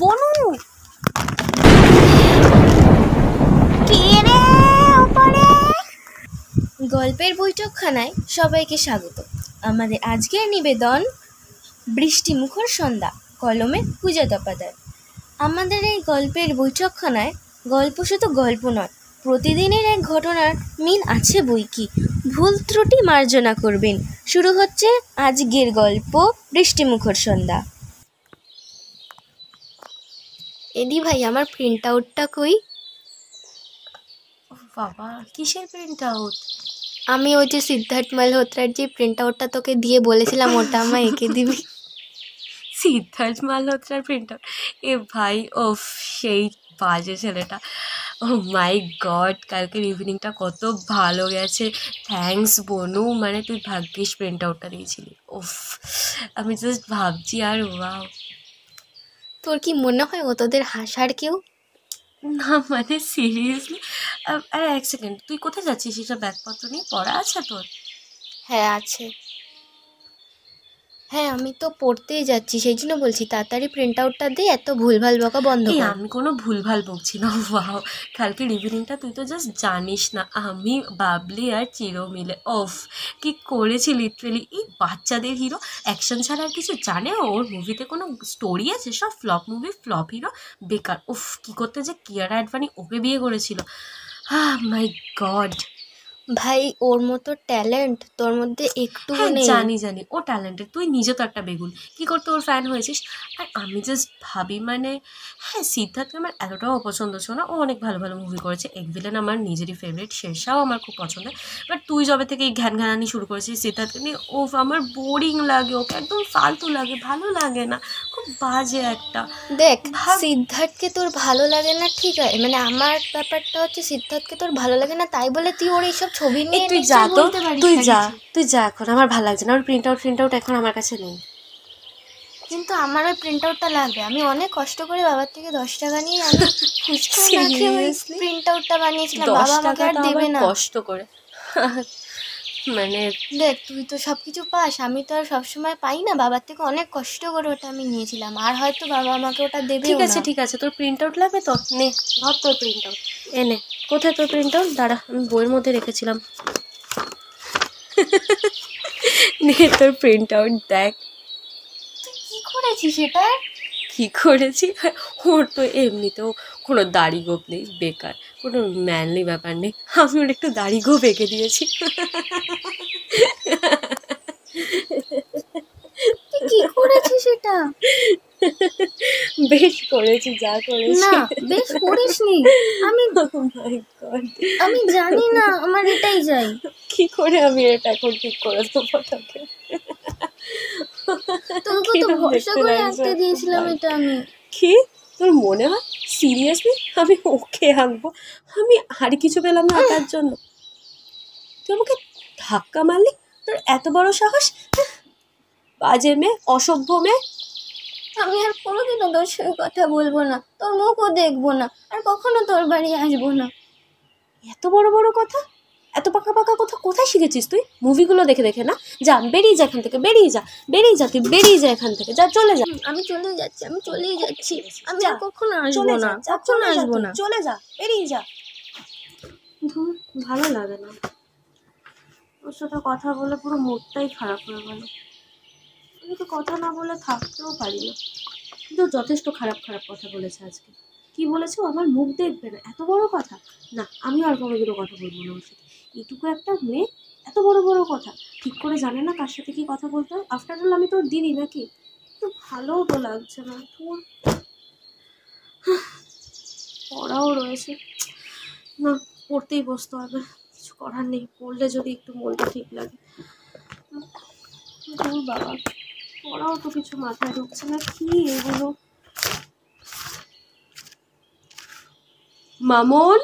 বনু কে রে ওপরে? গল্পের বৈঠকখানায় সবাইকে স্বাগত। আমাদের আজকের নিবেদন বৃষ্টিমুখর সন্ধ্যা, কলমে পূজা তপাদার। আমাদের এই গল্পের বৈঠকখানায় গল্প শুধু গল্প নয়, প্রতিদিনের এক ঘটনার মিল আছে বই কি। ভুল ত্রুটি মার্জনা করবেন। শুরু হচ্ছে আজকের গল্প বৃষ্টিমুখর সন্ধ্যা। এদি ভাই, আমার প্রিন্ট আউটটা কই? বাবা, কিসের প্রিন্ট আউট? আমি ওই যে সিদ্ধার্থ মালহোত্রার যে প্রিন্ট আউটটা তোকে দিয়ে বলেছিলাম, ওটা আমায় এঁকে দিবি। সিদ্ধার্থ মালহোত্রার প্রিন্ট আউট? এ ভাই, ওফ, সেই বাজে ছেলেটা। ও মাই গড, কালকের ইভিনিংটা কত ভালো গেছে। থ্যাঙ্কস বনু, মানে তুই ভাগ্যিস প্রিন্ট আউটটা দিয়েছিলি। ওফ, আমি জাস্ট ভাবছি আর ওয়াও। তোর কি মনে হয় ও তোদের হাসার কেউ? না মানে সিরিয়াসলি। আরে এক সেকেন্ড, তুই কোথায় যাচ্ছিস? সেটা ব্যাগপত্র নিয়ে পড়া আছে তোর? হ্যাঁ আছে। হ্যাঁ, আমি তো পড়তেই যাচ্ছি, সেই জন্য বলছি তাড়াতাড়ি প্রিন্ট আউটটা দে, এত ভুলভাল বকা বন্ধ কর। আমি কোনো ভুলভাল বকছি না। ওয়াও, কালকের ইভিনিংটা তুই তো জাস্ট জানিস না, আমি বাবলি আর চিরো মিলে ওফ কি করেছি লিটারেলি। এই বাচ্চাদের হিরো অ্যাকশন ছাড়া আর কিছু জানে? ওর মুভিতে কোনো স্টোরি আছে? সব ফ্লপ মুভি, ফ্লপ হিরো, বেকার। উফ, কী করতে যে কিয়ারা অ্যাডভানি ওকে বিয়ে করেছিল। মাই গড ভাই, ওর মতো ট্যালেন্ট তোর মধ্যে একটু নেই। জানি ও ট্যালেন্টেড, তুই নিজে তো একটা বেগুন, কী করতে ওর ফ্যান হয়েছিস? আর আমি জাস্ট ভাবি, মানে হ্যাঁ, সিদ্ধার্থকে আমার এতটাও অপছন্দ ছিল না। ও অনেক ভালো ভালো মুভি করেছে। এগভিলেন আমার নিজেরই ফেভারিট, শেরশাও আমার খুব পছন্দের। বাট তুই যবে থেকে এই ঘ্যান ঘ্যানানি শুরু করেছিস সিদ্ধার্থকে নিয়ে, ও আমার বোরিং লাগে, ওকে একদম ফালতু লাগে, ভালো লাগে না, খুব বাজে একটা। দেখ, সিদ্ধার্থকে তোর ভালো লাগে না ঠিক আছে, মানে আমার ব্যাপারটা হচ্ছে সিদ্ধার্থকে তোর ভালো লাগে না তাই বলে তুই ওর এইসব ছবি নিয়ে তুই যা তো, তুই যা এখন, আমার ভালো লাগছে না। ওর প্রিন্ট আউট এখন আমার কাছে নেই। কিন্তু আমার ওই প্রিন্ট আউটটা লাগবে। আমি অনেক কষ্ট করে বাবার থেকে 10 টাকা নিয়ে আমি ফুচকা না খেয়ে ওই প্রিন্ট আউটটা বানিয়েছিলাম। বাবা আমাকে আর দেবে না কষ্ট করে। মানে দেখ, তুই তো সব কিছু পাস, আমি তো আর সবসময় পাই না। বাবার থেকে অনেক কষ্ট করে ওটা আমি নিয়েছিলাম, আর হয়তো বাবা আমাকে ওটা দেবে। ঠিক আছে, তোর প্রিন্ট আউট লাগবে তো নে, ধর তোর প্রিন্ট আউট এনে। কোথায় তোর প্রিন্ট আউট? দাঁড়া, আমি বইয়ের মধ্যে রেখেছিলাম। নে তোর প্রিন্ট আউট দেখ। তুই কি করেছিস এটা? কী করেছি? ওর তো এমনিতেও কোনো দাড়ি গোপ নেই, বেকার, কোনো ম্যানলি ব্যাপার নেই। আমি ওর একটু দাড়ি গোপ এঁকে দিয়েছি। তুই কি করেছিস এটা? বেশ করেছি, যা করেছি। না, বেশ করিসনি। আমি জানি না, আমার এটাই চাই। কি করে আমি এটা এখন ঠিক করে দেবো তোকে? তোকে তো ভরসা করে আঁকতে দিয়েছিলাম এটা আমি। কি তোর মনে হয় সিরিয়াসলি আমি ওকে আঁকবো? আমি আর কিছু পেলাম না আঁকার জন্য। তুই আমাকে ধাক্কা মারলি? তোর এত বড় সাহস! বাজে মেয়ে, অসভ্য মেয়ে। আমি আর কোনোদিনও তোর সঙ্গে কথা বলবো না, তোর মুখও দেখবো না, আর কখনো তোর বাড়ি আসবো না। এত বড় বড় কথা, এত পাকা পাকা কথা কোথায় শিখেছিস তুই? মুভিগুলো দেখে দেখে না? যা, বেরিয়ে যা এখান থেকে, বেরিয়ে যা তুই, বেরিয়ে যা এখান থেকে, যা, চলে যা। আমি চলেই যাচ্ছি, আমি আর কখনো আসবো না, চলে যা, বেরিয়ে যা। ভালো লাগে না ওর সাথে কথা বলে, পুরো মুডটাই খারাপ হয়ে গেল। আমি তো কথা না বলে থাকতেও পারি না, কিন্তু যথেষ্ট খারাপ খারাপ কথা বলেছে আজকে। কি বলেছে? আমার মুখ দেখবে না, এত বড় কথা। না, আমি আর কোনোদিনও কথা বলবো না ওর সাথে। এইটুকু একটা মেয়ে এত বড় বড় কথা ঠিক করে জানে না কার সাথে কি কথা বলতে হয়। আফটার অল আমি তোর দিদি নাকি? তো ভালোও তো লাগছে না তোর। পড়াও রয়েছে, না পড়তেই বসতে হবে, কিছু করার নেই। পড়লে যদি একটু মনটা ঠিক লাগে। বাবা, পড়াও তো কিছু মাথায় ঢুকছে না। কি এগুলো? মামুন,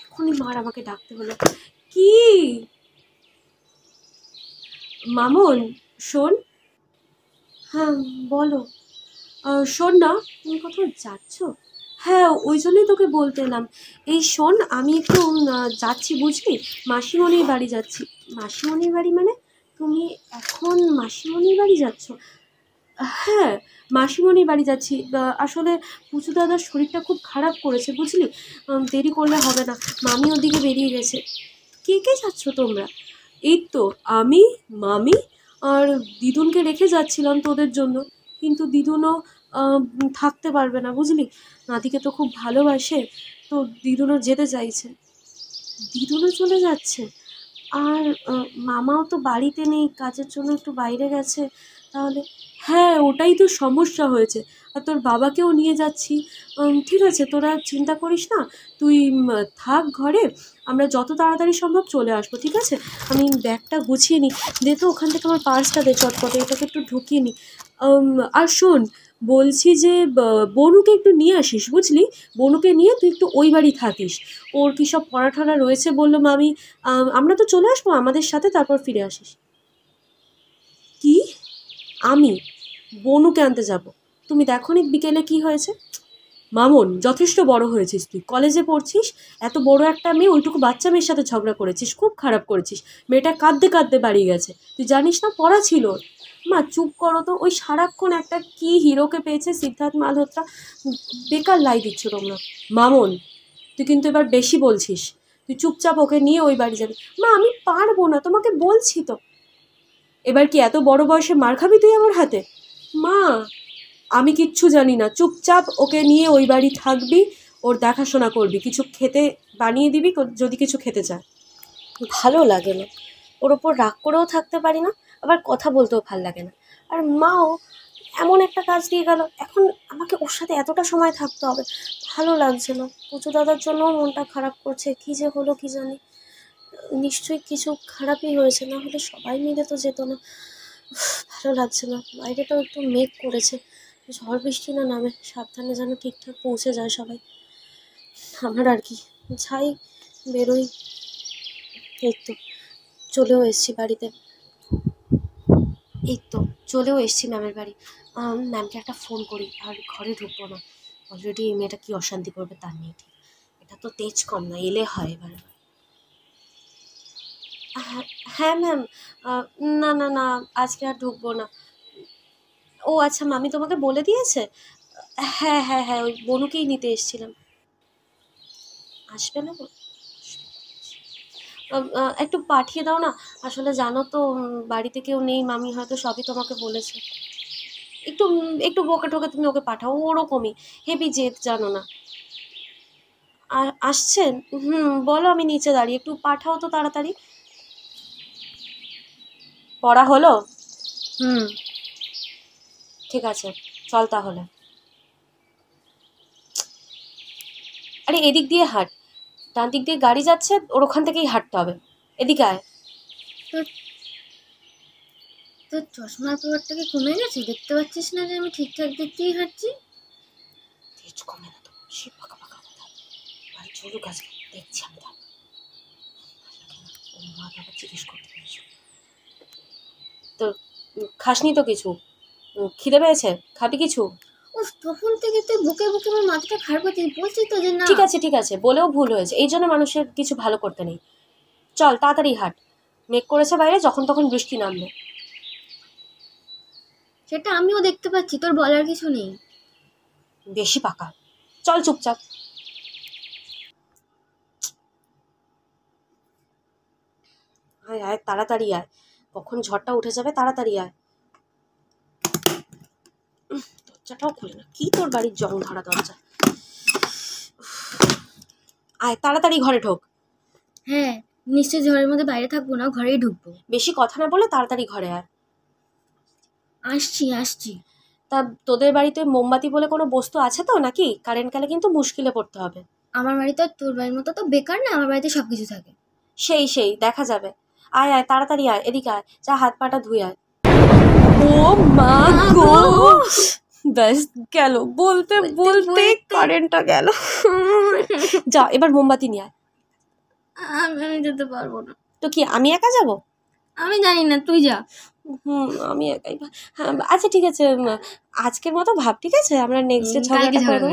এখনই মার আমাকে ডাকতে হলো। কি মামুন, শোন। হ্যাঁ বলো। শোন না, তুমি কোথাও যাচ্ছ? হ্যাঁ, ওই জন্যই তোকে বলতে এলাম। এই শোন, আমি একটু যাচ্ছি বুঝলি, মাসিমণির বাড়ি যাচ্ছি। মাসিমণির বাড়ি মানে? তুমি এখন মাসিমণির বাড়ি যাচ্ছ? হ্যাঁ, মাসিমণির বাড়ি যাচ্ছি। আসলে পুচু দাদার শরীরটা খুব খারাপ করেছে বুঝলি। দেরি করলে হবে না, মামি ওদিকে বেরিয়ে গেছে। কে কে যাচ্ছ তোমরা? এই তো আমি, মামি আর দিদুনকে রেখে যাচ্ছিলাম তোদের জন্য, কিন্তু দিদুনও থাকতে পারবে না বুঝলি। নাতিকে তো খুব ভালোবাসে, তো দিদুনও যেতে চাইছে। দিদুনও চলে যাচ্ছে? আর মামাও তো বাড়িতে নেই, কাজের জন্য একটু বাইরে গেছে তাহলে। হ্যাঁ, ওটাই তো সমস্যা হয়েছে। আর তোর বাবাকেও নিয়ে যাচ্ছি। ঠিক আছে, তোরা চিন্তা করিস না, তুই থাক ঘরে, আমরা যত তাড়াতাড়ি সম্ভব চলে আসবো, ঠিক আছে? আমি ব্যাগটা গুছিয়ে নিই। দে তো ওখান থেকে আমার পার্সটা দে চটপটে, এটাকে একটু ঢুকিয়ে নিই। আর শোন, বলছি যে বনুকে একটু নিয়ে আসিস বুঝলি। বনুকে নিয়ে তুই একটু ওই বাড়ি থাকিস। ওর কী সব পড়াঠড়া রয়েছে বললো মামি। আমরা তো চলে আসবো আমাদের সাথে, তারপর ফিরে আসিস। কি? আমি বনুকে আনতে যাব? তুমি দেখো নি বিকেলে কি হয়েছে? মামন, যথেষ্ট বড় হয়েছিস, তুই কলেজে পড়ছিস, এত বড় একটা মেয়ে, ওইটুকু বাচ্চা মেয়ের সাথে ঝগড়া করেছিস, খুব খারাপ করেছিস। মেয়েটা কাঁদতে কাঁদতে বাড়ি গেছে, তুই জানিস না পড়া ছিল ওর। মা চুপ করো তো, ওই সারাক্ষণ একটা কি হিরোকে পেয়েছে সিদ্ধার্থ মালহোত্রা, বেকার লাই দিচ্ছ তোমরা। মামন, তুই কিন্তু এবার বেশি বলছিস। তুই চুপচাপ ওকে নিয়ে ওই বাড়ি যাবি। মা আমি পারবো না, তোমাকে বলছি তো। এবার কি এত বড় বয়সে মার খাবি তুই আমার হাতে? মা আমি কিচ্ছু জানি না, চুপচাপ ওকে নিয়ে ওই বাড়ি থাকবি, ওর দেখাশোনা করবি, কিছু খেতে বানিয়ে দিবি যদি কিছু খেতে চায়। ভালো লাগে না, ওর ওপর রাগ করেও থাকতে পারি না, আবার কথা বলতেও ভাল লাগে না। আর মাও এমন একটা কাজ দিয়ে গেল, এখন আমাকে ওর সাথে এতটা সময় থাকতে হবে, ভালো লাগছে না। পুজো দাদার জন্যও মনটা খারাপ করছে, কী যে হলো কি জানি। নিশ্চয়ই কিছু খারাপই হয়েছে, না হলে সবাই মিলে তো যেত না। ভালো লাগছে না, বাইরেটাও একটু মেঘ করেছে, ঝড় বৃষ্টি না নামে, সাবধানে যেন ঠিকঠাক পৌঁছে যায় সবাই। আমার আর কি, যাই বেরোই। এই তো চলেও এসছি বাড়িতে, এই তো চলেও এসছি ম্যামের বাড়ি। ম্যামকে একটা ফোন করি, আর ঘরে ঢুকবো না। অলরেডি এই মেয়েটা কী অশান্তি করবে তার নেই ঠিক। এটা তো তেজ কম না, এলে হয় এবার। হ্যাঁ ম্যাম, না না না, আজকে আর ঢুকবো না। ও আচ্ছা, মামি তোমাকে বলে দিয়েছে? হ্যাঁ হ্যাঁ হ্যাঁ, ওই বনুকেই নিতে এসেছিলাম। আসবে না গো? একটু পাঠিয়ে দাও না, আসলে জানো তো বাড়িতে কেউ নেই, মামি হয়তো সবই তোমাকে বলেছে। একটু একটু বকে ঠকে তুমি ওকে পাঠাও, ওরকমই হেভি জেদ জানো না। আর আসছেন? বলো আমি নিচে দাঁড়িয়ে, একটু পাঠাও তো তাড়াতাড়ি। পড়া হলো? ঠিক আছে, চল তাহলে। আরে এদিক দিয়ে হাঁট, ডান দিক দিয়ে গাড়ি যাচ্ছে, ওর ওখান থেকেই হাঁটতে হবে। এদিকে আয়। তোর চশমার পাওয়ারটা কি কমে গেছে? দেখতে পাচ্ছিস না যে আমি ঠিকঠাক দেখতেই হাঁটছি? তেজ কমে না তো, সে পাকা পাকা কথা। বাড়ি চলুক আজকে, দেখছি আমি। ওর মা বাবা জিজ্ঞেস করতে পেরেছ তো? খাসনি তো কিছু? খিদে পেয়েছে? খাবি কিছু? ও তখন থেকে তুই বুকে বুকে আমার মাথাটা খারাপ করছিস, বলছি তো যে না। ঠিক আছে ঠিক আছে, বলেও ভুল হয়েছে, এই জন্য মানুষের কিছু ভালো করতে নেই। চল তাড়াতাড়ি হাঁট, মেঘ করেছে বাইরে, যখন তখন বৃষ্টি নামবে। সেটা আমিও দেখতে পাচ্ছি, তোর বলার কিছু নেই। বেশি পাকা, চল চুপচাপ। আয় আয় তাড়াতাড়ি আয়, কখন ঝড়টা উঠে যাবে, তাড়াতাড়ি আয়। দরজাটাও খুলে না, কি তোর বাড়ির জং ধরা দরজা। আয় তাড়াতাড়ি ঘরে ঢোক। হ্যাঁ, নিশ্চয়ই ঝড়ের মধ্যে বাইরে থাকবো না, ঘরেই ঢুকবো। বেশি কথা না বলে তাড়াতাড়ি ঘরে আয়। আসছি আসছি। তা তোদের বাড়িতে মোমবাতি বলে কোনো বস্তু আছে তো নাকি? কারেন্ট গেলে কিন্তু মুশকিলে পড়তে হবে। আমার বাড়িতে তোর বাড়ির মতো তো বেকার না, আমার বাড়িতে সব কিছু থাকে। সেই সেই দেখা যাবে। আয় আয় তাড়াতাড়ি আয়, এদিকে আয়, যা হাত পাটা ধুয়ে আয়। ও মা গো, ব্যাস গেল, বলতে বলতে কারেন্টটা গেল। যা এবার মোমবাতি নিয়ে আয়। আমি যেতে পারবো না। তো কি আমি একা যাব? আমি জানি না, তুই যা। আমি একাই। হ্যাঁ আচ্ছা ঠিক আছে, আজকের মতো ভাব, ঠিক আছে? আমরা নেক্সট ডে ঝগড়াটা করবো।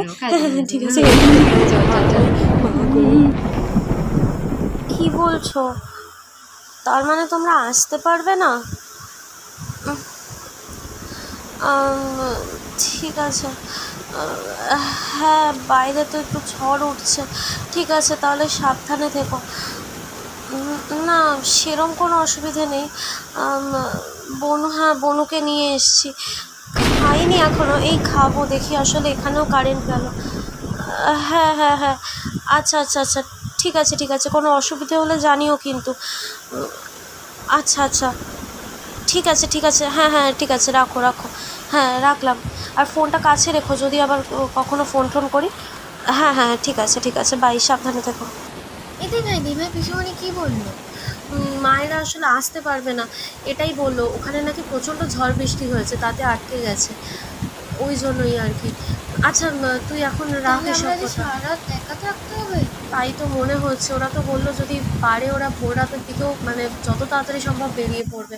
ঠিক আছে। কি বলছো? তার মানে তোমরা আসতে পারবে না? ঠিক আছে। হ্যাঁ, বাইরে তো একটু ঝড় উঠছে। ঠিক আছে, তাহলে সাবধানে থেকো। না, সেরম কোনো অসুবিধে নেই। বনুকে নিয়ে এসছি। খাইনি এখনো, এই খাবো। দেখি, আসলে এখানেও কারেন্ট গেল। হ্যাঁ হ্যাঁ হ্যাঁ, আচ্ছা আচ্ছা আচ্ছা, ঠিক আছে ঠিক আছে, কোনো অসুবিধে হলে জানিও কিন্তু। আচ্ছা আচ্ছা, ঠিক আছে ঠিক আছে, হ্যাঁ হ্যাঁ ঠিক আছে, রাখো রাখো। হ্যাঁ, রাখলাম। আর ফোনটা কাছে রেখো, যদি আবার কখনো ফোন করি। হ্যাঁ হ্যাঁ ঠিক আছে ঠিক আছে, বাই, সাবধানে থেকো। এতে ভাই দিভাই পিসুমণি কি বললো? মায়েরা আসলে আসতে পারবে না, এটাই বললো। ওখানে নাকি প্রচণ্ড ঝড় বৃষ্টি হয়েছে, তাতে আটকে গেছে, ওই জন্যই আর কি। আচ্ছা, তুই এখন রাখ এসব কথা। সারা রাত একা থাকতে হবে? তাই তো মনে হচ্ছে। ওরা তো বললো যদি পারে ওরা ভোর রাতের দিকেও, মানে যত তাড়াতাড়ি সম্ভব বেরিয়ে পড়বে।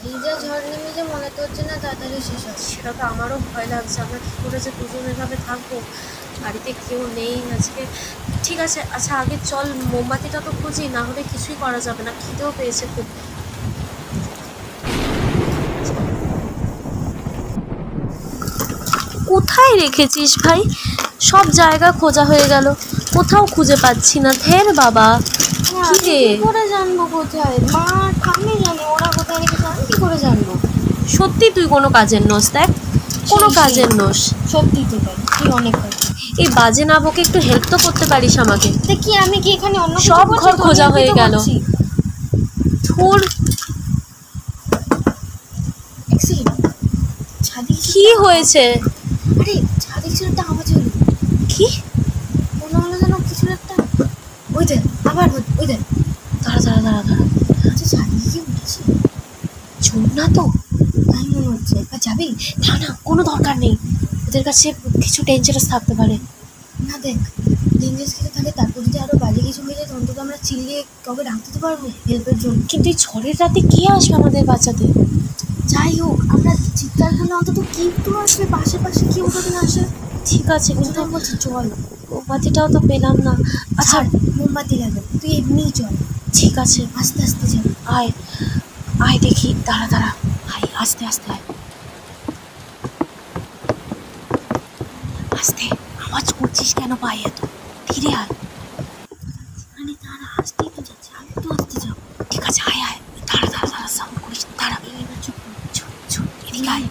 এই যা ঝড় নেমেছে, মনে তো হচ্ছে না তাড়াতাড়ি শেষ হবে। সেটা তো আমারও ভয় লাগছে। আমরা কী করে যে দুজন এভাবে থাকবো, বাড়িতে কেউ নেই আজকে। ঠিক আছে, আচ্ছা আগে চল মোমবাতিটা তো খুঁজি, না হলে কিছুই করা যাবে না। খিদেও পেয়েছে খুব। কোথায় রেখেছিস ভাই? সব জায়গা খোঁজা হয়ে গেল, কোথাও খুঁজে পাচ্ছি না। ধের বাবা, কি রে? কি করে জানবো কোথায়? মা ঠাম্মি জানে, ওরা কোথায় রেখেছে, আমি কি করে জানবো? সত্যি তুই কোনো কাজের নোস, দেখ, কোনো কাজের নোস। সত্যি তো তাই, তুই অনেক কাজ। এই বাজে না বকে একটু হেল্প তো করতে পারিস আমাকে। দেখি আমি কি এখানে অন্য সব ঘর খোঁজা হয়ে গেল। ধুর, ছাদে কি হয়েছে? আরে ছাদে কিছু একটা আওয়াজ হলো। কি মনে হলো যেন কিছু একটা। ওই দেখ, আবার ওই দেখ। দাঁড়া দাঁড়া দাঁড়া দাঁড়া, আচ্ছা, ছাদে কি উঠেছে? চোর না তো? তাই মনে হচ্ছে। একবার যাবি? না না, কোনো দরকার নেই। ওদের কাছে কিছু ডেঞ্জারাস থাকতে পারে। না দেখ, ডেঞ্জারাস কিছু থাকে, তারপর যদি আরো বাজে কিছু হয়ে যায় তখন তো আমরা চিল্লিয়ে কাউকে ডাকতে তো পারবো হেল্পের জন্য। কিন্তু এই ঝড়ের রাতে কে আসবে আমাদের বাঁচাতে? যাই হোক, আমরা চিৎকার করলে অন্তত কিন্তু আসবে, পাশে পাশে কেউ যদি না আসে। ঠিক আছে, কিন্তু আমি বলছি চল। মোমবাতিটাও তো পেলাম না। আচ্ছা, মোমবাতি লাগে, তুই এমনিই চল। ঠিক আছে, আস্তে আস্তে যাবি। আয় আয়, দেখি, দাঁড়া দাঁড়া, আয় আস্তে আস্তে আয়। আস্তে, আওয়াজ করছিস কেন পায়ে এত? ধীরে আয়। মানে তারা আসতেই তো যাচ্ছে, আমি তো আসতে যাবো। ঠিক আছে, আয় আয়, দাঁড়া দাঁড়া দাঁড়া, সাউন্ড করিস না, দাঁড়া। এবার চুপ কর। চুপ চুপ, এদিকে আয়।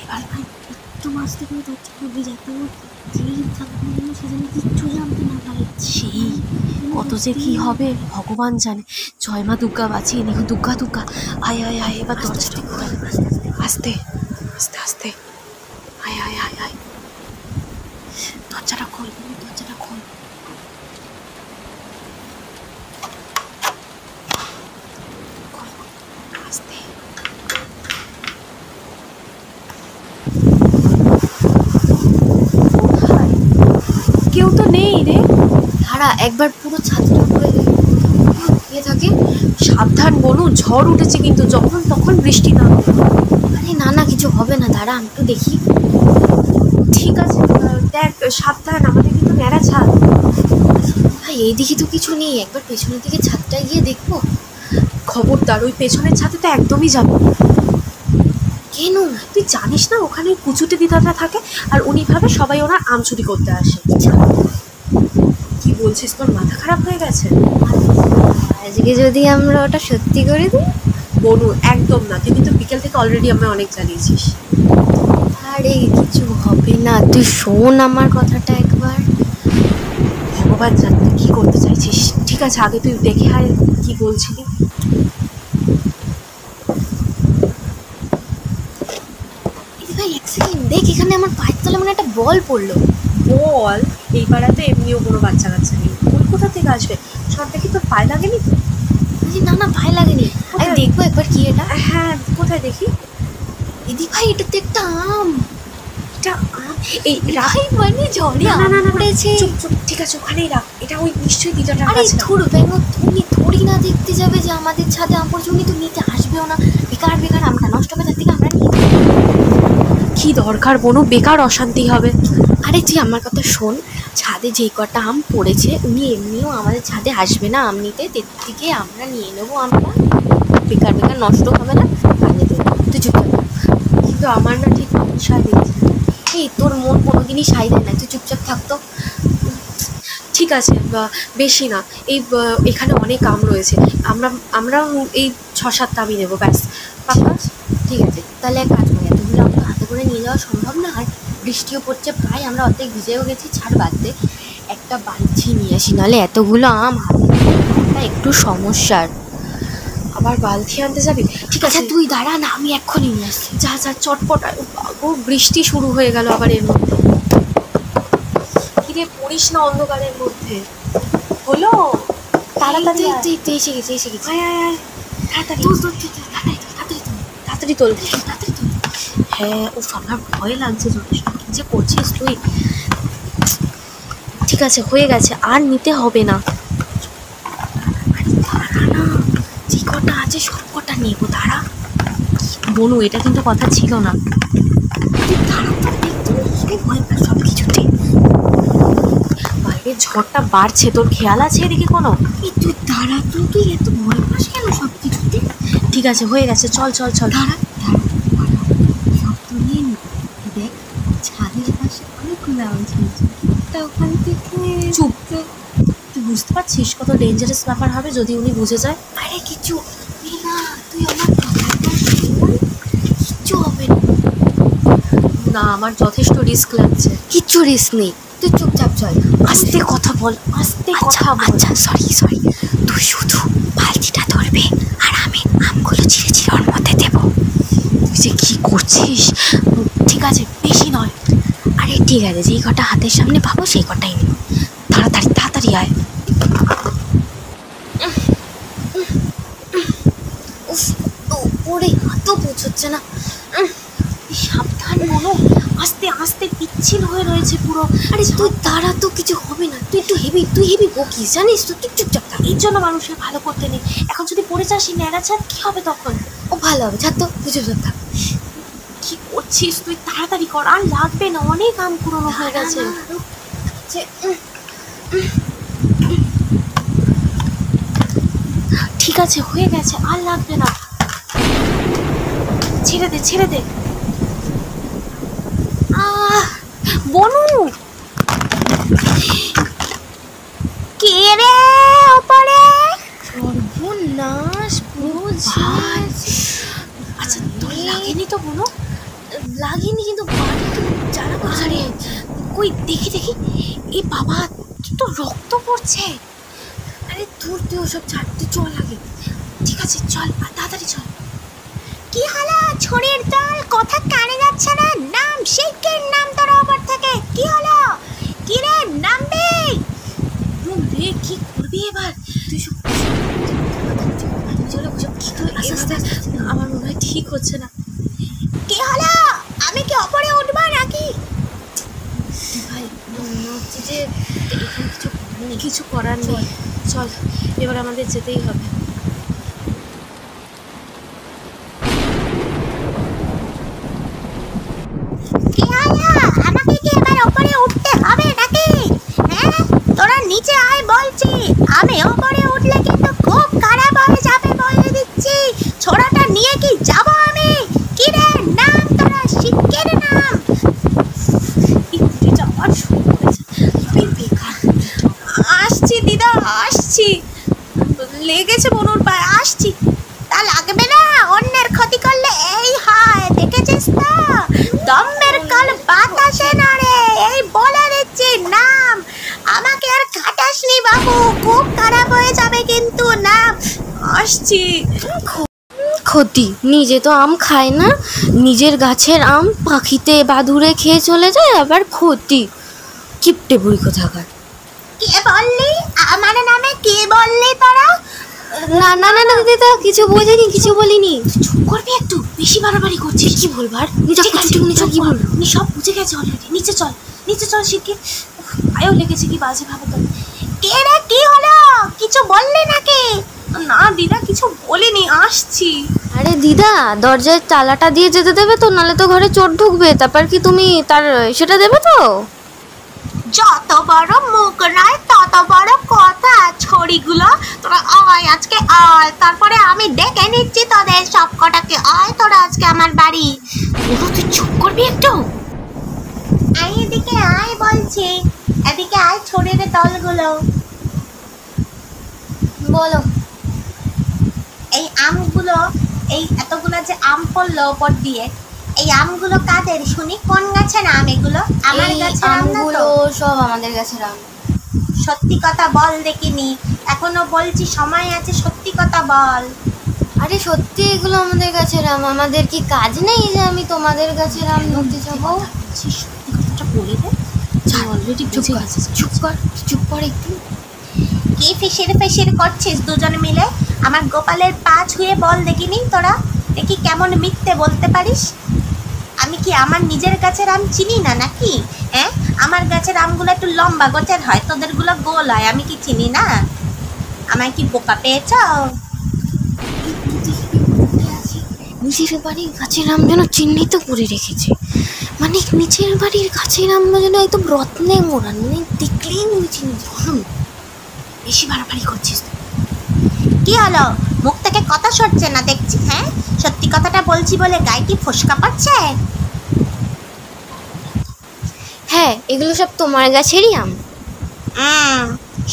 এবার ভাই একটু আসতে করে দরজা খুলবি, যাতে ও যেই থাকবে যেন সে যেন কিচ্ছু জানতে না পারে। সেই কত যে কি হবে ভগবান জানে। জয় মা দুর্গা, বাঁচিয়ে নিও, দুর্গা দুর্গা। আয় আয় আয়, এবার দরজাটা খোল। আস্তে আস্তে আস্তে, আয় আয় আয় আয়, দরজাটা খোল, দরজাটা খোল। আস্তে। কেউ তো নেই রে। তারা একবার পুরো ছাদটা করে দিয়ে থাকে। সাবধান বনু, ঝড় উঠেছে কিন্তু, যখন তখন বৃষ্টি না হবে। আরে না না, কিছু হবে না, দাঁড়া আমি একটু দেখি। ঠিক আছে, দেখ সাবধান, আমাদের কিন্তু ন্যাড়া ছাদ। ভাই এইদিকে তো কিছু নেই, একবার পেছনের দিকে ছাদটায় গিয়ে দেখবো। খবরদার, ওই পেছনের ছাদে তো একদমই যাবো। কেন? তুই জানিস না ওখানে কুচুটে দিদাটা থাকে, আর উনি ভাবে সবাই ওনার আম চুরি করতে আসে। কি বলছিস, তোর মাথা খারাপ হয়ে গেছে? আজকে যদি আমরা ওটা সত্যি করে দিই? বনু, একদম না। তুই কিন্তু বিকেল থেকে অলরেডি আমায় অনেক জ্বালিয়েছিস। আরে কিছু হবে না, তুই শোন আমার কথাটা একবার। ভগবান জান তুই কী করতে চাইছিস। ঠিক আছে, আগে তুই দেখে আয় কি বলছিলি। ভাই এক সেকেন্ড দেখ, এখানে আমার পায়ের তলে মানে একটা বল পড়লো। বল? এই পাড়াতে এমনিও কোনো বাচ্চা কাচ্চা নেই, বল কোথা থেকে আসবে? সব দেখি তোর পায়ে লাগেনি তো? না না, পায়ে লাগেনি। আমি দেখবো একবার কি এটা। হ্যাঁ, কোথায় দেখি। দিদি ভাই, এটাতে একটা আম। এটা আম? এই রাই মানে ঝড়ে আম পড়েছে। চুপ চুপ, ঠিক আছে, ওখানেই রাখ। এটা ওই নিশ্চয়ই দিদাটার আরে কাছে। ধুর বেঙ্গ, তুমি থোড়ি না দেখতে যাবে যে আমাদের ছাদে আম পড়ছে, উনি তো নিতে আসবেও না। বেকার বেকার আমটা নষ্ট হবে, তার থেকে আমরা নিয়ে যাবো। কি দরকার বনু, বেকার অশান্তি হবে। আরে তুই আমার কথা শোন, ছাদে যেই কটা আম পড়েছে উনি এমনিও আমাদের ছাদে আসবে না আম নিতে, থেকে আমরা নিয়ে নেবো আমটা, বেকার বেকার নষ্ট হবে না, কাজে দেবো। তুই চুপ কর। কিন্তু আমার না ঠিক সায় দিয়েছে। এই তোর মন কোনোদিনই সাই দেয় না, তুই চুপচাপ থাকতো। ঠিক আছে, বেশি না, এখানে অনেক আম রয়েছে, আমরা এই 6-7টা আমি নেবো, ব্যাস। পাকা? ঠিক আছে, তাহলে এক কাজ করি, এতগুলো আম তো হাতে করে নিয়ে যাওয়া সম্ভব না, আর বৃষ্টিও পড়ছে প্রায়, আমরা অর্ধেক ভিজেও গেছি, ছাড় বাদ দে, একটা বালতি নিয়ে আসি, নাহলে এতগুলো আম হাতে নেওয়াটা একটু সমস্যার। আবার বালতি আনতে যাবি? ঠিক আছে, তুই দাঁড়া না, আমি এক্ষুনি নিয়ে আসছি। যা যা চটপট। ও বৃষ্টি শুরু হয়ে গেল আবার এর মধ্যে। কিরে পড়িস না অন্ধকারের মধ্যে। হলো তাড়াতাড়ি তুই এসে গেছি, এসে গেছি। আয় আয় আয়, তাড়াতাড়ি তাড়াতাড়ি তোল। হ্যাঁ, ও আমার ভয় লাগছে যথেষ্ট। কি যে করছিস তুই? ঠিক আছে, হয়ে গেছে, আর নিতে হবে না। যে কটা আছে সব কটা নেবো, দাঁড়া। বনু, এটা কিন্তু কথা ছিল না। সব কিছুতে বাইরে ঝড়টা বাড়ছে, তোর খেয়াল আছে এদিকে কোনো? তুই দাঁড়া, তুই এত ভয় পাস কেন সব কিছুতে? ঠিক আছে, হয়ে গেছে, চল চল চল। দাঁড়া, সব তো নিয়ে নি। দেখ, ছাদের পাশে অনেকগুলো আওয়াজ হয়েছে, তা ওখান থেকে চুপ। তুই বুঝতে পারছিস কত ডেঞ্জারাস ব্যাপার হবে যদি উনি বুঝে যায়? আরে কিছু না, তুই আমার কথাটা শোন, কিচ্ছু হবে না। না, আমার যথেষ্ট রিস্ক লাগছে। কিচ্ছু রিস্ক নেই, তুই চুপচাপ চল। আস্তে কথা বল, আস্তে কথা বল। আচ্ছা, সরি, তুই শুধু বালতিটা ধরবে আর আমি আমগুলো ছিঁড়ে ওর মধ্যে দেবো। তুই যে কি করছিস? ঠিক আছে, বেশি নয়। আরে ঠিক আছে, যেই কটা হাতের সামনে পাবো সেই কটাই নেব। তাড়াতাড়ি আয়। ওরে হাতও পৌঁছচ্ছে না। সাবধান বলো, আস্তে আস্তে পিচ্ছিল হয়ে রয়েছে পুরো। আরে তুই দাঁড়া, তো কিছু হবে না, তুই হেভি বকিস জানিস তো, তুই চুপচাপ থাক। এই জন্য মানুষের ভালো করতে নেই। এখন যদি পড়ে যাস ন্যাড়া ছাদ, কি হবে তখন? ও ভালো হবে, ছাড় তো, তুই চুপচাপ থাক। কি করছিস তুই? তাড়াতাড়ি কর, আর লাগবে না, অনেক আম পুরনো হয়ে গেছে। ঠিক আছে, হয়ে গেছে, আর লাগবে না। ছেড়ে দে। বনু, কে রে ওপরে? সর্বনাশ, পুরো আচ্ছা, তোর লাগেনি তো বনু? লাগেনি, কিন্তু যারা আরে কই, দেখি এ বাবা, তো রক্ত পড়ছে। আরে তুই ওসব ছাড়, তুই চল আগে। ঠিক আছে, চল, তাড়াতাড়ি চল। কি হলো ছড়ির দল, কথা কানে যাচ্ছে না? নাম শেখের নাম তোর ওপর থেকে। কি হলো? কি রে, নামবি? রে, কি করবি এবার? তুই চলে বসে। আস্তে আমার মনে হয় ঠিক হচ্ছে না। কি হলো? আমি কি ওপরে উঠবো নাকি? ভাই, হচ্ছে যে এখানে কিছু করার নেই। চল, এবার আমাদের যেতেই হবে। কি হলো? আমাকে কি এবার ওপরে উঠতে হবে নাকি? হ্যাঁ, তোরা নিচে আয় বলছি। আমি ওপরে উঠলে কিন্তু খুব খারাপ হয়ে যাবে বলে দিচ্ছি। ছোড়াটা নিয়ে কি যাব আমি? কি রে, নাম তোরা, শিক্ষের নাম। যাওয়ার শুরু করেছে, আমি বেকার। আসছি দিদা, আসছি। লেগেছে বনুর পায়ে, আসছি। তা লাগবে না, অন্যের ক্ষতি করলে এই হয়, দেখেছিস তো? দম্বের কাল বাতাসে নড়ে, এই বলে দিচ্ছি। নাম, আমাকে আর খাটাসনি বাবু, খুব খারাপ হয়ে যাবে কিন্তু। নাম। আসছি। ক্ষতি, নিজে তো আম খায় না, নিজের গাছের আম পাখিতে বাদুড়ে খেয়ে চলে যায়, আবার ক্ষতি। কিপটে বুড়ি কোথাকার। কে বললি? আমার নামে কে বললি তোরা? না দিদা, কিছু বুঝিনি, কিছু বলিনি। চুপ করবি একটু, বেশি বাড়াবাড়ি করছিস। কি বলবার? কি বলবো? উনি সব বুঝে গেছে অলরেডি। নিচে চল শিগগির। আয়ও লেগেছে, কি বাজে ভাবে তো। কে রে, কি হলো? কিছু বললি নাকি? না দিদা, কিছু বলিনি, আসছি। আরে দিদা, দরজায় তালাটা দিয়ে যেতে দেবে তো, নালে তো ঘরে চোর ঢুকবে, তারপর কি তুমি তার সেটা দেবে তো? যত বড় মুখ নয় তত বড় কথা, ছড়িগুলো তোরা আয় আজকে আয়, তারপরে আমি ডেকে নিচ্ছি তোদের সব কটাকে। আয় তোরা আজকে আমার বাড়ি। পুরো তুই চুপ করবি একটু। আয় এদিকে আয় বলছি, এদিকে আয় ছড়ির দলগুলো। বলো। এই আমগুলো, এই এতগুলো যে আম পড়লো ওপর দিয়ে, এই আমগুলো কাদের শুনি? কোন গাছের আম এগুলো? আমার এই গাছের আম না আমগুলো তো? সব আমাদের গাছের আম। সত্যি কথা বল দেখিনি, এখনো বলছি সময় আছে, সত্যি কথা বল। আরে সত্যি এগুলো আমাদের গাছের আম। আমাদের কি কাজ নেই যে আমি তোমাদের গাছের আম ধরতে যাবো? সত্যি কথাটা বলে দে। অলরেডি চুপ কর, চুপ কর, চুপ কর একটু। কি ফিসির ফিসির করছিস দুজন মিলে? আমার গোপালের পা ছুঁয়ে বল দেখিনি তোরা, দেখি কেমন মিথ্যে বলতে পারিস। আমি কি আমার নিজের গাছের আম চিনি না নাকি? হ্যাঁ, আমার গাছের আমগুলো একটু লম্বা গোছের হয়, তোদেরগুলো গোল হয়, আমি কি চিনি না? আমায় কি বোকা পেয়েছ? নিজের বাড়ির গাছের আম যেন চিহ্নিত করে রেখেছে, মানে নিচের বাড়ির গাছের আম যেন একদম রত্নে মোড়ান, মানে দেখলেই মনে চিনি। বেশি বাড়াবাড়ি করছিস। কি হলো? মুখ থেকে কথা সরছে না দেখছি। হ্যাঁ, সত্যি কথাটা বলছি বলে গায়ে কি ফোসকা পড়ছে? হ্যাঁ, এগুলো সব তোমার গাছেরই আম।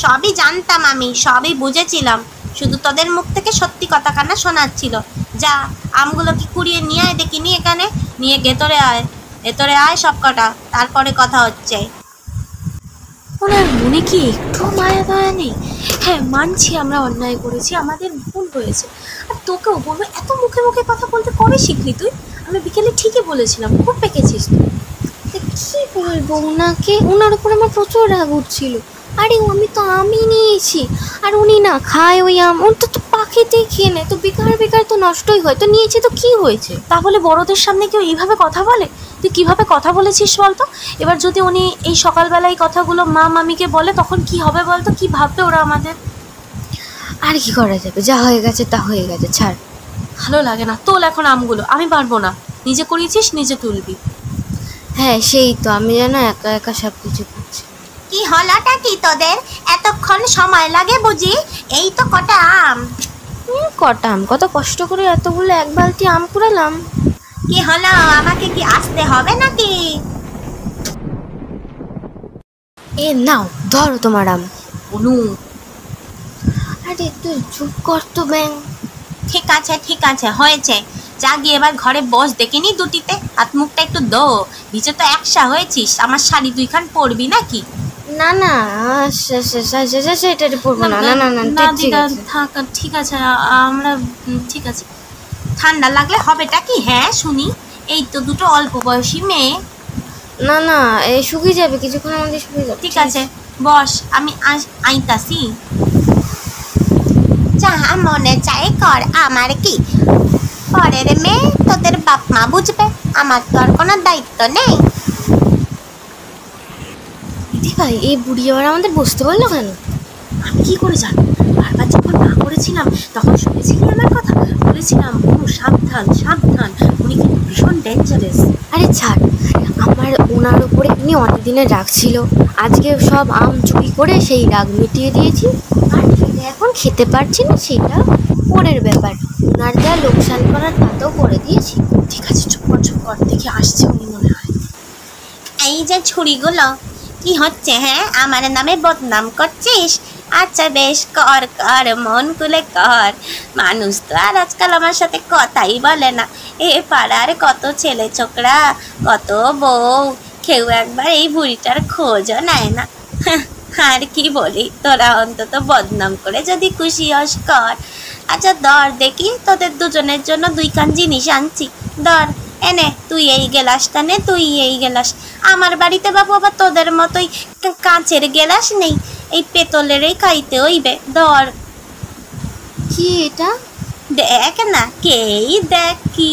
সবই জানতাম, আমি সবই বুঝেছিলাম, শুধু তোদের মুখ থেকে সত্যি কথা কানা শোনাচ্ছিল। যা, আমগুলো কি কুড়িয়ে নিয়ে আয় দেখিনি, এখানে নিয়ে ভেতরে আয়, ভেতরে আয় সব কটা, তারপরে কথা হচ্ছে। ওনার মনে কি একটু মায়া দয়া নেই? হ্যাঁ, মানছি আমরা অন্যায় করেছি, আমাদের ভুল হয়েছে। আর তোকেও বলবো, এত মুখে মুখে কথা বলতে কবে শিখলি তুই? আমি বিকেলে ঠিকই বলেছিলাম, খুব পেকেছিস তুই। কি বলবো ওনাকে, ওনার উপর আমার প্রচুর রাগ উঠছিল। আরে আমি তো আমই নিয়েছি, আর উনি না খায় ওই আম, ওর তো পাখিতেই খেয়ে নেয়, তো বেকার বেকার তো নষ্টই হয়, তো নিয়েছে তো কি হয়েছে? তাহলে বড়দের সামনে কেউ এইভাবে কথা বলে? তুই কিভাবে কথা বলেছিস বলতো? এবার যদি উনি এই সকালবেলায় কথাগুলো মা মামিকে বলে, তখন কি হবে বলতো? কি ভাববে ওরা আমাদের? আর কি করা যাবে, যা হয়ে গেছে তা হয়ে গেছে, ছাড়। ভালো লাগে না তোল এখন আমগুলো, আমি পারবো না। নিজে করিয়েছিস, নিজে তুলবি। হ্যাঁ সেই তো, আমি যেন একা একা সব কিছু করছি। কি হলোটা কি তোদের? এতক্ষণ সময় লাগে বুঝি? এই তো কটা আম। কটা আম, কত কষ্ট করে এতগুলো এক বালতি আম কুড়ালাম। কি হলো? আমাকে কি আসতে হবে নাকি? এ নাও ধরো তোমার আম। অনু, আরে তুই চুপ কর তো ব্যাং। ঠিক আছে ঠিক আছে, হয়েছে, যা গিয়ে এবার ঘরে বস দেখিনি দুটিতে, হাত মুখটা একটু দো, ভিজে তো একসা হয়েছিস, আমার শাড়ি দুইখান পরবি নাকি? না না, সেটা পড়বো না। না না না, না ঠিক দিদা আছে। থাক, ঠিক আছে, আমরা ঠিক আছে। ঠান্ডা লাগলে হবেটা কি? হ্যাঁ শুনি, এই তো দুটো অল্প বয়সী মেয়ে। না না, এই শুকিয়ে যাবে, কিছুক্ষণের মধ্যে শুকিয়ে যাবে। ঠিক আছে বস, আমি আইতাছি। যাহা মনে চায় কর, আমার কি? পরের মেয়ে তোদের বাপ মা বুঝবে, আমার তো আর কোনো দায়িত্ব নেই। দিদি ভাই, এই বুড়ি আবার আমাদের বসতে বললো কেন? আমি কি করে জানবো? বারবার যখন না করেছিলাম তখন শুনেছিলি আমার কথা? বলেছিলাম অনু সাবধান সাবধান, উনি কিন্তু ভীষণ ডেঞ্জারাস। আরে ছাড়, আমার ওনার উপরে এমনি অনেক দিনের রাগ ছিল, আজকে সব আম চুরি করে সেই রাগ মিটিয়ে দিয়েছি। আর খেতে এখন খেতে পারছি না, সেটা পরের ব্যাপার। ওনার যা লোকসান করার তাতেও করে দিয়েছি। ঠিক আছে, চুপ কর, দেখে আসছে উনি মনে হয়। এই যে ছুরিগুলো কি হচ্ছে? হ্যাঁ, আমার নামে বদনাম করছিস? আচ্ছা বেশ, কর কর, মন খুলে কর। মানুষ তো আর আজকাল আমার সাথে কথাই বলে না। এ পাড়ার কত ছেলে ছোকরা, কত বউ, কেউ একবার এই বুড়িটার খোঁজও নেয় না। আর কি বলি, তোরা অন্তত বদনাম করে যদি খুশি হস কর। আচ্ছা ধর দেখি, তোদের দুজনের জন্য দুইখান জিনিস আনছি, ধর। এনে তুই এই গেলাসটা নে, তুই এই গেলাস। আমার বাড়িতে বাবু আবার তোদের মতোই কাঁচের গেলাস নেই, এই পেতলেরই খাইতে হইবে, ধর। কি এটা? দেখ না, কেই দেখ কি।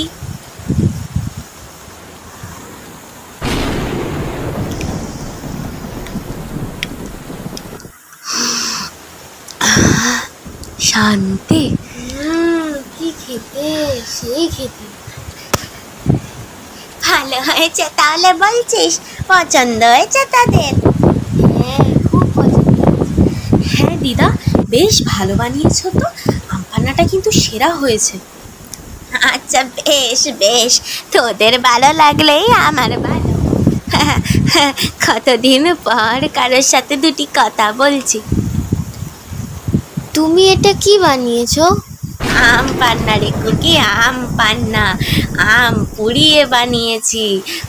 শান্তি। কি খেতে, সেই খেতে। ভালো হয়েছে তাহলে বলছিস? পছন্দ হয়েছে তাদের? দিদা, বেশ ভালো বানিয়েছো তো, আম পান্নাটা কিন্তু সেরা হয়েছে। আচ্ছা বেশ বেশ, তোদের ভালো লাগলেই আমার ভালো। কতদিন পর কারোর সাথে দুটি কথা বলছি। তুমি এটা কি বানিয়েছো? আম পান্না রে খুকি, আম পান্না। আম পুড়িয়ে বানিয়েছি,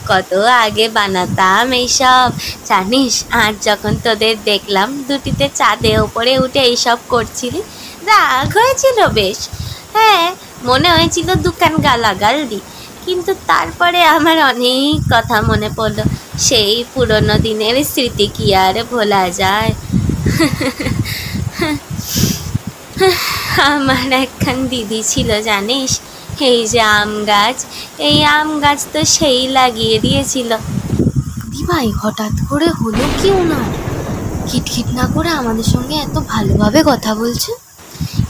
কত আগে বানাতাম এইসব জানিস। আজ যখন তোদের দেখলাম দুটিতে চাঁদে ওপরে উঠে এইসব করছিলি, রাগ হয়েছিল বেশ। হ্যাঁ, মনে হয়েছিল দোকান গালাগাল দি, কিন্তু তারপরে আমার অনেক কথা মনে পড়লো। সেই পুরনো দিনের স্মৃতি কি আর ভোলা যায়? আমার একখান দিদি ছিল জানিস, এই যে আম গাছ, এই আম গাছ তো সেই লাগিয়ে দিয়েছিল। দিভাই, হঠাৎ করে হলো কি ওনার? খিটখিট না করে আমাদের সঙ্গে এত ভালোভাবে কথা বলছে।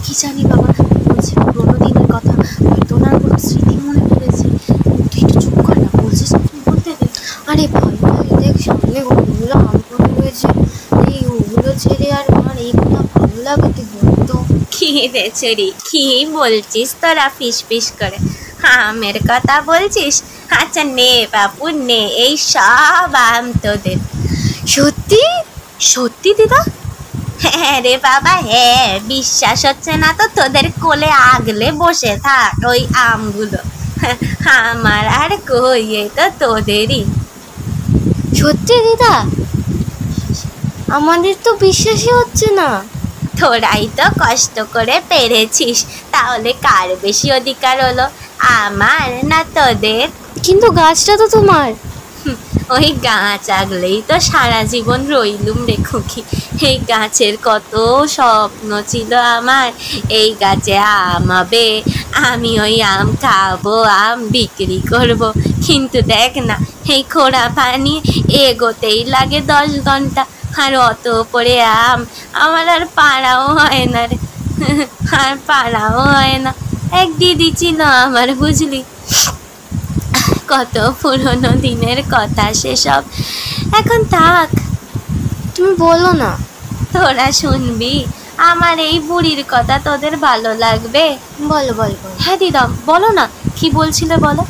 কি জানি বাবা, বলছে পুরোনো দিনের কথা, হয়তো ওনার কোনো স্মৃতি মনে পড়েছে। তুই একটু চুপ কর না, বলছিস বলতে দে। আরে ভাই ভাই, দেখ সামনে কতগুলো আম পড়ে রয়েছে, এই ওগুলো ছেড়ে আর আমার এই কথা ভালো লাগে? তুই বলতো। কি রে চুরি, কি বলছিস তোরা ফিস ফিস করে? আমের কথা বলছিস? আচ্ছা নে বাপু নে, এই সব আম তোদের। সত্যি? সত্যি দিদা? হ্যাঁ রে বাবা হ্যাঁ, বিশ্বাস হচ্ছে না তো তোদের কোলে আগলে বসে থাক ওই আমগুলো। আমার আর কই, এই তো তোদেরই। সত্যি দিদা? আমাদের তো বিশ্বাসই হচ্ছে না। তোরাই তো কষ্ট করে পেরেছিস, তাহলে কার বেশি অধিকার হলো, আমার না তোদের? কিন্তু গাছটা তো তোমার। ওই গাছ আগলেই তো সারা জীবন রইলুম রে খুকি। এই গাছের কত স্বপ্ন ছিল আমার, এই গাছে আম হবে, আমি ওই আম খাবো, আম বিক্রি করব। কিন্তু দেখ না, এই খোঁড়া পানি এগোতেই লাগে 10 ঘন্টা, আর অত ওপরে আম আমার আর পাড়াও হয় না রে, আর পাড়াও হয় না। এক দিদি ছিল আমার বুঝলি, কত পুরনো দিনের কথা সেসব, এখন থাক। তুমি বলো না। তোরা শুনবি? আমার এই বুড়ির কথা তোদের ভালো লাগবে? বলো বলো বলো। হ্যাঁ দিদা বলো না, কি বলছিলে বলো।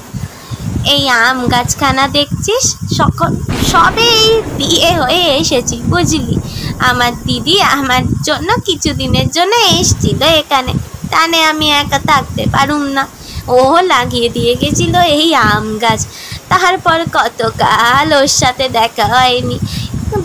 এই আম গাছখানা দেখছিস, সবে এই বিয়ে হয়ে এসেছি বুঝলি। আমার দিদি আমার জন্য কিছুদিনের জন্য এসছিল এখানে, টানে আমি একা থাকতে পারুম না, ও লাগিয়ে দিয়ে গেছিল এই আম গাছ। তারপর কতকাল ওর সাথে দেখা হয়নি,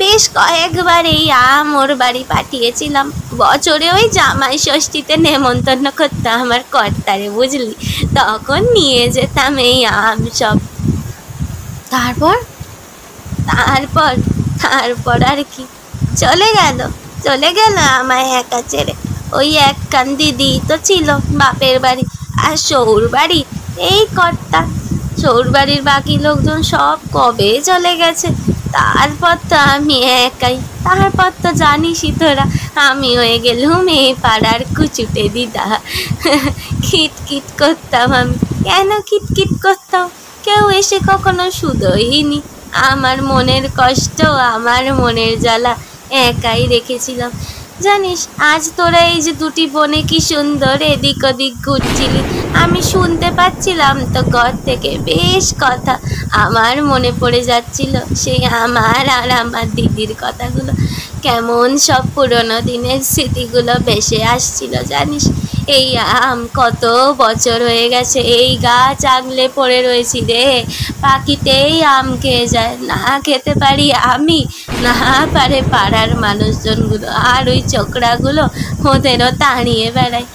বেশ কয়েকবার এই আম ওর বাড়ি পাঠিয়েছিলাম। বছরে ওই জামাই ষষ্ঠীতে নেমন্তন্ন করতাম আমার কর্তারে বুঝলি, তখন নিয়ে যেতাম এই আম সব। তারপর? তারপর তারপর আর কি, চলে গেল আমায় একা ছেড়ে। ওই একখান দিদি তো ছিল বাপের বাড়ি, আর শ্বশুর বাড়ি এই কর্তা। শ্বশুর বাড়ির বাকি লোকজন সব কবে চলে গেছে, তারপর তো আমি একাই। তারপর তো জানিসই তোরা, আমি হয়ে গেলুম এই পাড়ার কুচুটে দিদা। খিটখিট করতাম আমি, কেন খিটখিট করতাম? কেউ এসে কখনো শুধোইনি। আমার মনের কষ্ট, আমার মনের জ্বালা একাই রেখেছিলাম জানিস। আজ তোরা এই যে দুটি বোনে কি সুন্দর এদিক ওদিক ঘুরছিলি, আমি শুনতে পাচ্ছিলাম তো ঘর থেকে বেশ কথা। আমার মনে পড়ে যাচ্ছিল সেই আমার আর আমার দিদির কথাগুলো, কেমন সব পুরনো দিনের স্মৃতিগুলো ভেসে আসছিল জানিস। এই আম কত বছর হয়ে গেছে এই গাছ আগলে পড়ে রয়েছি রে, পাখিতেই আম খেয়ে যায়, না খেতে পারি আমি, না পারে পাড়ার মানুষজনগুলো, আর ওই ছোকরাগুলো ওদেরও তাড়িয়ে বেড়ায়।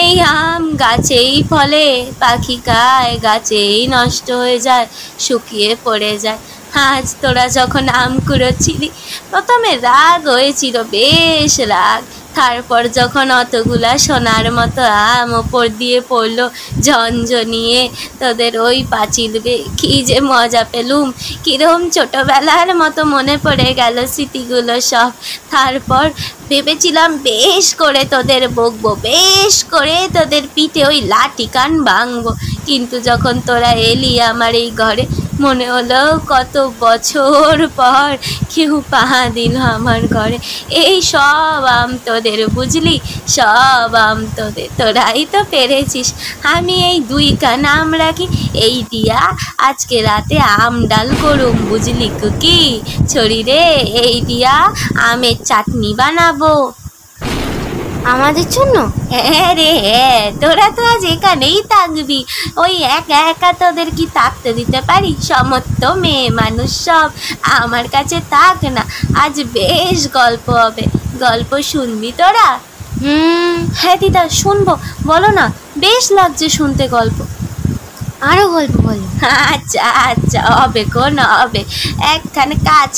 এই আম গাছেই ফলে, পাখি খায়, গাছেই নষ্ট হয়ে যায়, শুকিয়ে পড়ে যায়। আজ তোরা যখন আম কুড়োচ্ছিলি, প্রথমে রাগ হয়েছিল, বেশ রাগ। তারপর যখন অতগুলা সোনার মতো আম ওপর দিয়ে পড়লো ঝনঝনিয়ে তোদের ওই পাঁচিল বেয়ে, কী যে মজা পেলুম, কিরম ছোটোবেলার মতো মনে পড়ে গেল স্মৃতিগুলো সব। তারপর ভেবেছিলাম বেশ করে তোদের বকবো, বেশ করে তোদের পিঠে ওই লাঠি কান ভাঙবো, কিন্তু যখন তোরা এলি আমার এই ঘরে, মনে হলো কত বছর পর কেউ পা দিল আমার ঘরে। এই সব আম তোদের, বুঝলি, সব আম তোদের, তোরাই তো পেরেছিস। আমি এই 2 কান আম রাখি, এই দিয়া আজকে রাতে আম ডাল করুম, বুঝলি কুকি ছড়ি রে, এই দিয়া আমের চাটনি বানাবো। আমাদের জন্য? হ্যাঁ রে হ্যাঁ, তোরা তো আজ এখানেই থাকবি। ওই একা একা তোদের কি থাকতে দিতে পারি? সমস্ত মেয়ে মানুষ সব আমার কাছে থাক না, আজ বেশ গল্প হবে। গল্প শুনবি তোরা? হ্যাঁ দিদা, শুনবো, বলো না, বেশ লাগছে শুনতে গল্প। আরো গল্প বলো। আচ্ছা আচ্ছা, হবে কোন হবে, একখানে কাজ।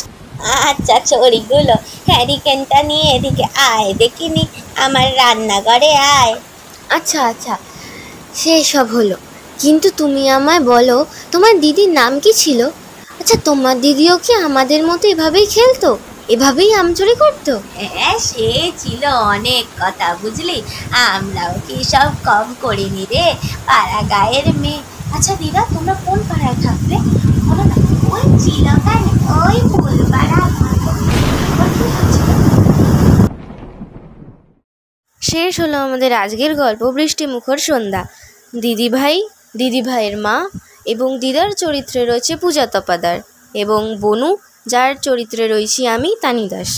আচ্ছা ছড়িগুলো, হ্যারিকেনটা নিয়ে এদিকে আয় দেখিনি, আমার রান্নাঘরে আয়। আচ্ছা আচ্ছা, সেসব হলো, কিন্তু তুমি আমায় বলো তোমার দিদির নাম কি ছিল? আচ্ছা, তোমার দিদিও কি আমাদের মতো এভাবেই খেলতো, এভাবেই আম চুরি করতো? হ্যাঁ, সে ছিল অনেক কথা, বুঝলি, আমরাও কি সব কম করিনি রে, পাড়া গায়ের মেয়ে। আচ্ছা দিদা, তোমরা কোন পাড়ায় থাকবে বলো না? ওই চিলকানে, ওই ফুলপাড়া। শেষ হলো আমাদের আজকের গল্প বৃষ্টিমুখর সন্ধ্যা। দিদিভাইয়ের মা এবং দিদার চরিত্রে রয়েছে পূজা তপাদার এবং বনু, যার চরিত্রে রয়েছি আমি, তানি দাস।